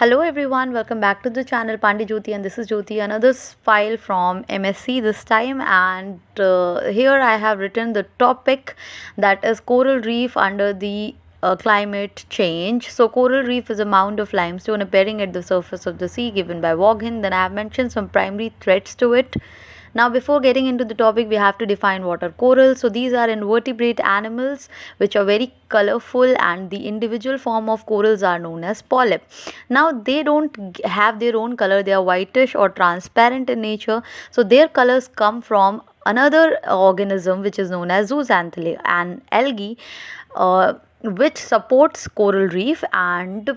Hello everyone, welcome back to the channel Pandey Jyoti, and this is Jyoti, another file from MSc this time. And here I have written the topic, that is coral reef under the climate change. So coral reef is a mound of limestone appearing at the surface of the sea given by Vaughan. Then I have mentioned some primary threats to it. Now, before getting into the topic, we have to define what are corals. So, these are invertebrate animals which are very colorful, and the individual form of corals are known as polyp. Now, they don't have their own color, they are whitish or transparent in nature. So, their colors come from another organism which is known as zooxanthellae, an algae which supports coral reef, and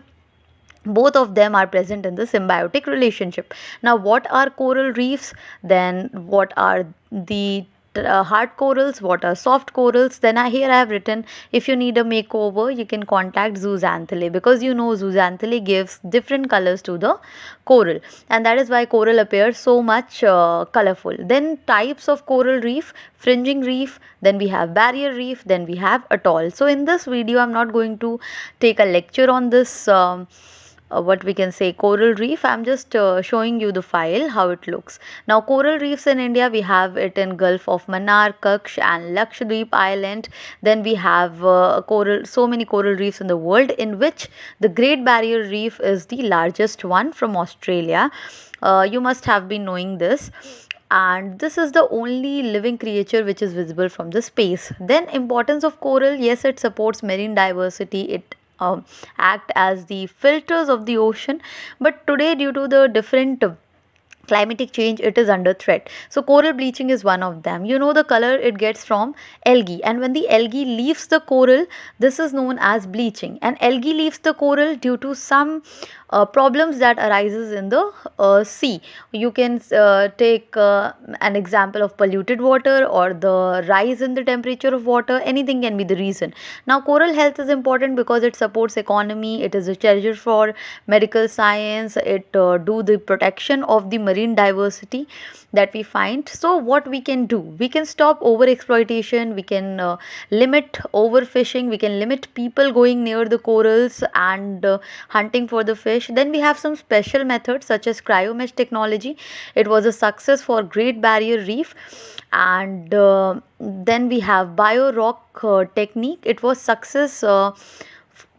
both of them are present in the symbiotic relationship. Now, what are coral reefs? Then what are the hard corals? What are soft corals? Then here I have written, if you need a makeover, you can contact zooxanthellae, because zooxanthellae gives different colors to the coral, and that is why coral appears so much colorful. Then types of coral reef: fringing reef, then we have barrier reef, then we have atoll. So in this video I'm not going to take a lecture on this what we can say coral reef. I'm just showing you the file how it looks. Now, coral reefs in India, we have it in Gulf of Mannar, Kutch and Lakshadweep Island. Then we have so many coral reefs in the world, in which the Great Barrier Reef is the largest one from Australia. You must have been knowing this, and this is the only living creature which is visible from the space. Then importance of coral: yes, it supports marine diversity, it act as the filters of the ocean, but today, due to the different climatic change, it is under threat. So coral bleaching is one of them. The color it gets from algae, and when the algae leaves the coral, this is known as bleaching. And algae leaves the coral due to some problems that arises in the sea. You can take an example of polluted water or the rise in the temperature of water. Anything can be the reason. Now, coral health is important because it supports economy, it is a treasure for medical science, it do the protection of the marine diversity that we find. So what we can do: we can stop over exploitation, we can limit overfishing, we can limit people going near the corals and hunting for the fish. Then we have some special methods such as cryomesh technology. It was a success for Great Barrier Reef. And then we have bio rock technique. It was success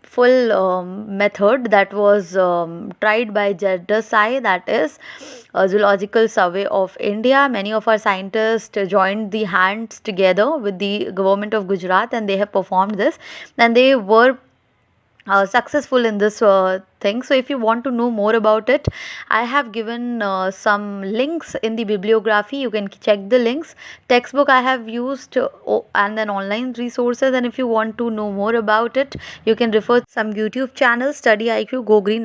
full method that was tried by JSI, that is Zoological Survey of India. Many of our scientists joined the hands together with the government of Gujarat, and they have performed this, and they were successful in this thing. So if you want to know more about it, I have given some links in the bibliography. You can check the links. Textbook I have used, and then online resources. And if you want to know more about it, you can refer some YouTube channels: Study IQ, Go Green.